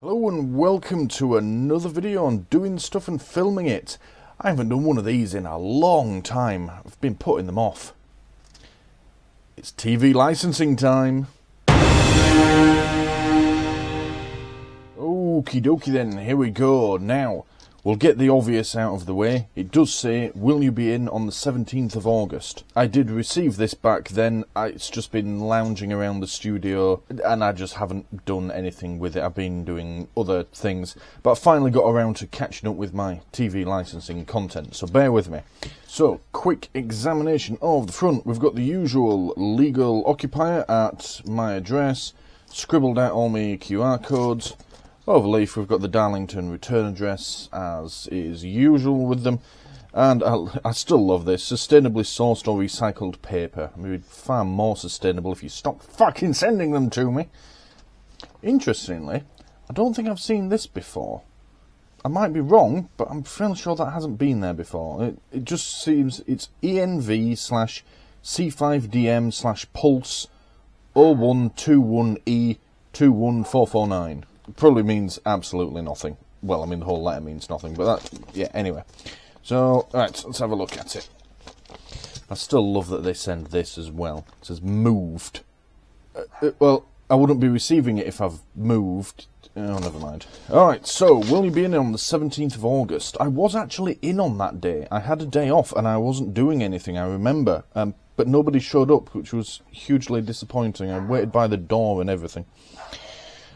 Hello and welcome to another video on doing stuff and filming it. I haven't done one of these in a long time. I've been putting them off. It's TV licensing time. Okie dokie then, here we go. Now, we'll get the obvious out of the way. It does say, will you be in on the 17th of August? I did receive this back then. It's just been lounging around the studio and I just haven't done anything with it. I've been doing other things, but I finally got around to catching up with my TV licensing content, so bear with me. So, quick examination of the front. We've got the usual legal occupier at my address, scribbled out all my QR codes. Overleaf, we've got the Darlington return address, as is usual with them. And I still love this. Sustainably sourced or recycled paper. I mean, far more sustainable if you stop fucking sending them to me. Interestingly, I don't think I've seen this before. I might be wrong, but I'm fairly sure that hasn't been there before. It just seems it's ENV/C5DM/Pulse 0121E21449. Probably means absolutely nothing. Well, I mean, the whole letter means nothing, but that, yeah, anyway. So, right, let's have a look at it. I still love that they send this as well. It says moved. Well, I wouldn't be receiving it if I've moved. Oh, never mind. Alright, so, will you be in on the 17th of August? I was actually in on that day. I had a day off and I wasn't doing anything, I remember. But nobody showed up, which was hugely disappointing. I waited by the door and everything.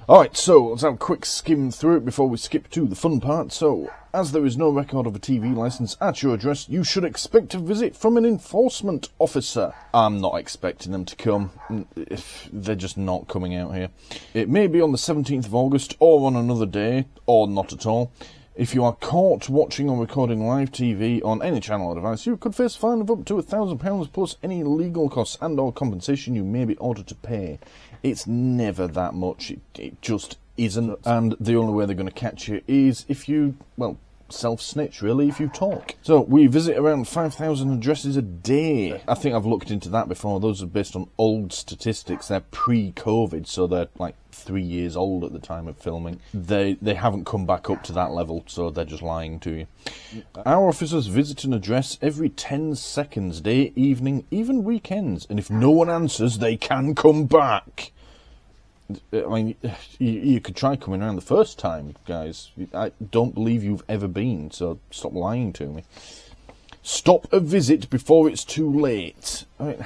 Alright, so let's have a quick skim through it before we skip to the fun part. So, as there is no record of a TV licence at your address, you should expect a visit from an enforcement officer. I'm not expecting them to come. They're just not coming out here. It may be on the 17th of August, or on another day, or not at all. If you are caught watching or recording live TV on any channel or device, you could face a fine of up to £1,000 plus any legal costs and or compensation you may be ordered to pay. It's never that much, it just isn't, and the only way they're going to catch you is if you, well, self-snitch really, if you talk. So, we visit around 5,000 addresses a day. I think I've looked into that before. Those are based on old statistics. They're pre-COVID, so they're like 3 years old at the time of filming. They haven't come back up to that level, so they're just lying to you. Our officers visit an address every 10 seconds, day, evening, even weekends, and if no one answers, they can come back. I mean, you could try coming around the first time, guys. I don't believe you've ever been, so stop lying to me. Stop a visit before it's too late. I mean,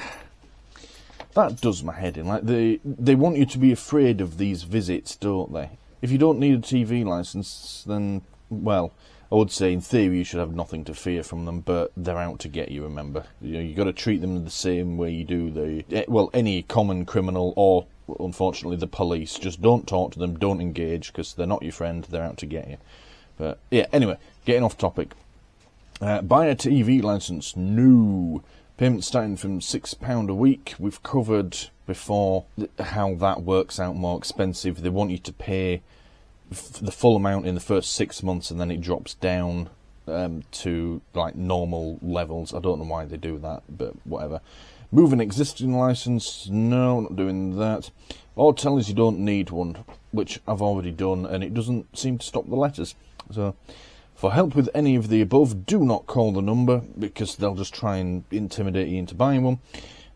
that does my head in. Like, they want you to be afraid of these visits, don't they? If you don't need a TV licence, then, well, I would say in theory you should have nothing to fear from them, but they're out to get you, remember. You got to treat them the same way you do any common criminal or, unfortunately, the police. Just don't talk to them, don't engage, because they're not your friend, they're out to get you. But, yeah, anyway, getting off topic. Buy a TV licence, no. Payment starting from £6 a week. We've covered before how that works out more expensive. They want you to pay the full amount in the first 6 months, and then it drops down to like normal levels. I don't know why they do that, but whatever. Move an existing licence, no, not doing that. Or tell us you don't need one, which I've already done, and it doesn't seem to stop the letters. So, for help with any of the above, do not call the number, because they'll just try and intimidate you into buying one.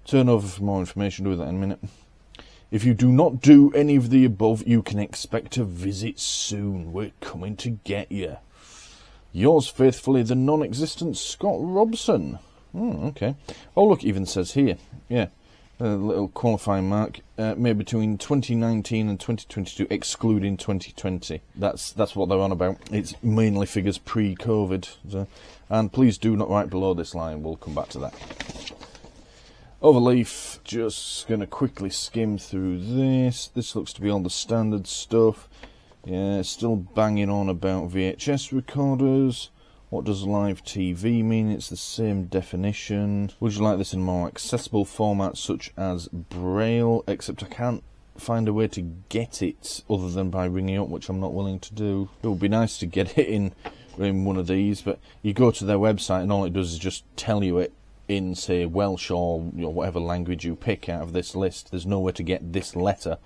Turn over for more information, do that in a minute. If you do not do any of the above, you can expect a visit soon. We're coming to get you. Yours faithfully, the non-existent Scott Robson. Okay. Oh, look, it even says here. Yeah, a little qualifying mark. Made between 2019 and 2022, excluding 2020. That's what they're on about. It's mainly figures pre-COVID. So, and please do not write below this line. We'll come back to that. Overleaf, just going to quickly skim through this. This looks to be all the standard stuff. Yeah, still banging on about VHS recorders. What does live TV mean? It's the same definition. Would you like this in more accessible formats such as Braille? Except I can't find a way to get it other than by ringing up, which I'm not willing to do. It would be nice to get it in one of these, but you go to their website and all it does is just tell you it in, say, Welsh or whatever language you pick out of this list. There's nowhere to get this letter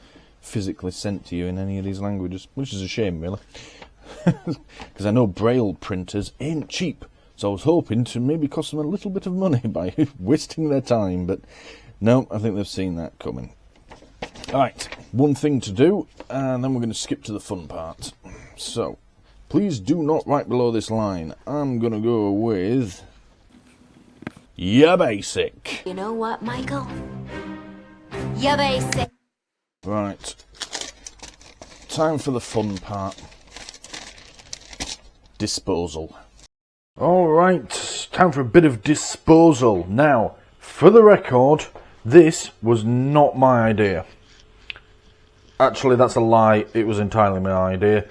physically sent to you in any of these languages, which is a shame, really. Because I know Braille printers ain't cheap, so I was hoping to maybe cost them a little bit of money by wasting their time, but no, I think they've seen that coming. Alright, one thing to do, and then we're going to skip to the fun part. So, please do not write below this line. I'm going to go with... you're basic. You know what, Michael? You're basic. Right. Time for the fun part. Disposal. Alright, time for a bit of disposal. Now, for the record, this was not my idea. Actually, that's a lie. It was entirely my idea.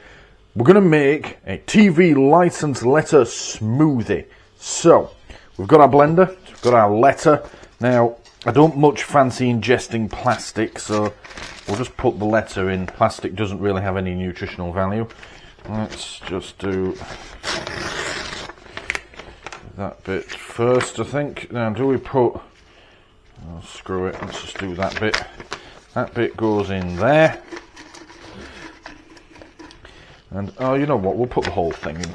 We're going to make a TV license letter smoothie. So, we've got our blender, we've got our letter. Now, I don't much fancy ingesting plastic, so we'll just put the letter in. Plastic doesn't really have any nutritional value. Let's just do that bit first, I think. Now, do we put... oh, screw it, let's just do that bit. That bit goes in there. And, oh, you know what, we'll put the whole thing in.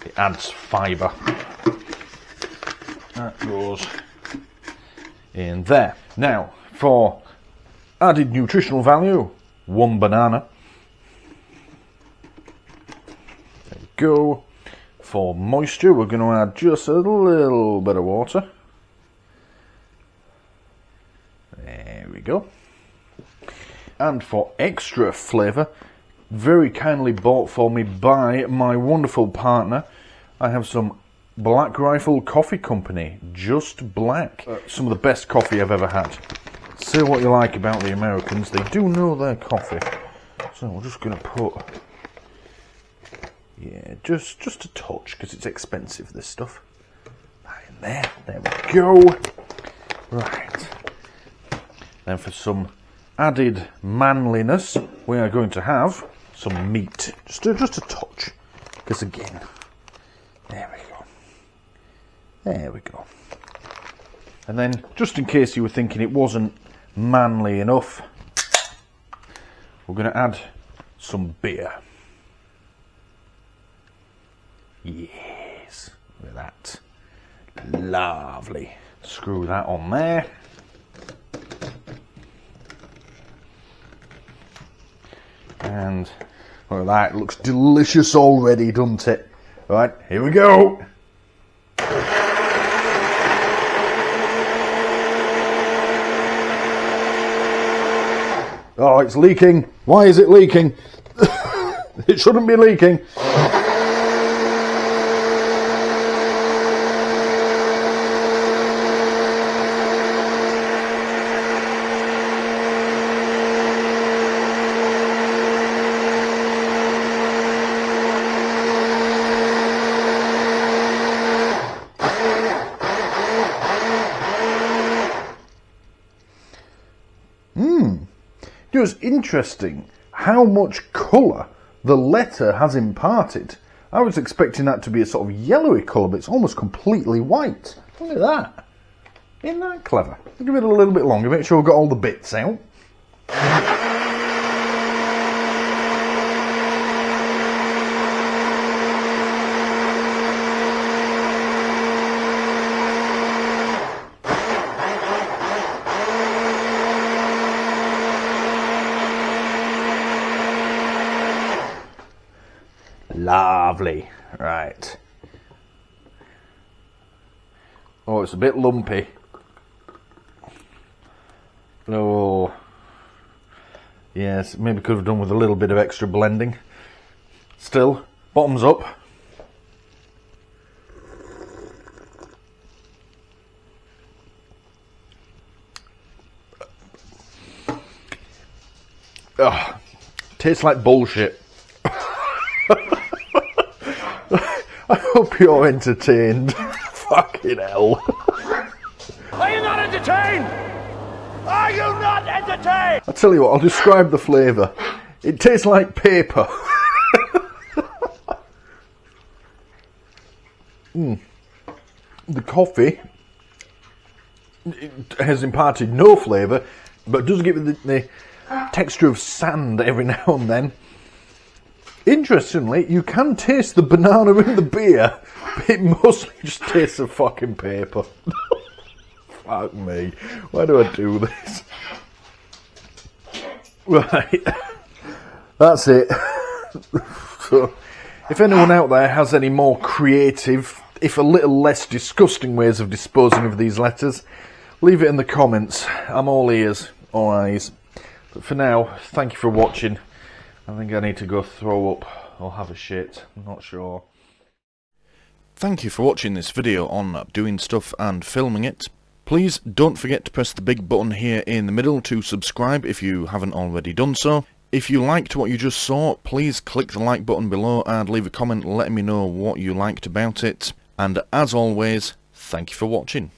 It adds fibre. That goes in there. Now, for added nutritional value, 1 banana. There we go. For moisture, we're going to add just a little bit of water. There we go. And for extra flavour, very kindly bought for me by my wonderful partner, I have some Black Rifle Coffee Company, Just Black. Some of the best coffee I've ever had. Say what you like about the Americans, they do know their coffee. So we're just going to put, yeah, just a touch, because it's expensive, this stuff. That in there, there we go. Right. Then for some added manliness, we are going to have some meat. Just a touch. Because again, there we go. There we go. And then, just in case you were thinking it wasn't manly enough, we're going to add some beer. Yes, look at that. Lovely. Screw that on there. And look at that, it looks delicious already, doesn't it? Right, here we go. Oh, it's leaking. Why is it leaking? It shouldn't be leaking. It was interesting how much colour the letter has imparted. I was expecting that to be a sort of yellowy colour, but it's almost completely white. Look at that. Isn't that clever? I'll give it a little bit longer, make sure we've got all the bits out. Lovely. Right. Oh, it's a bit lumpy. Oh. Yes, maybe could have done with a little bit of extra blending. Still, bottoms up. Ugh. Tastes like bullshit. I hope you're entertained. Fucking hell. Are you not entertained? Are you not entertained? I'll tell you what, I'll describe the flavour. It tastes like paper. The coffee has imparted no flavour, but does give it the texture of sand every now and then. Interestingly, you can taste the banana in the beer, but it mostly just tastes of fucking paper. Fuck me. Why do I do this? Right. That's it. So, if anyone out there has any more creative, if a little less disgusting ways of disposing of these letters, leave it in the comments. I'm all ears, all eyes. But for now, thank you for watching. I think I need to go throw up or have a shit. I'm not sure. Thank you for watching this video on doing stuff and filming it. Please don't forget to press the big button here in the middle to subscribe if you haven't already done so. If you liked what you just saw, please click the like button below and leave a comment letting me know what you liked about it. And as always, thank you for watching.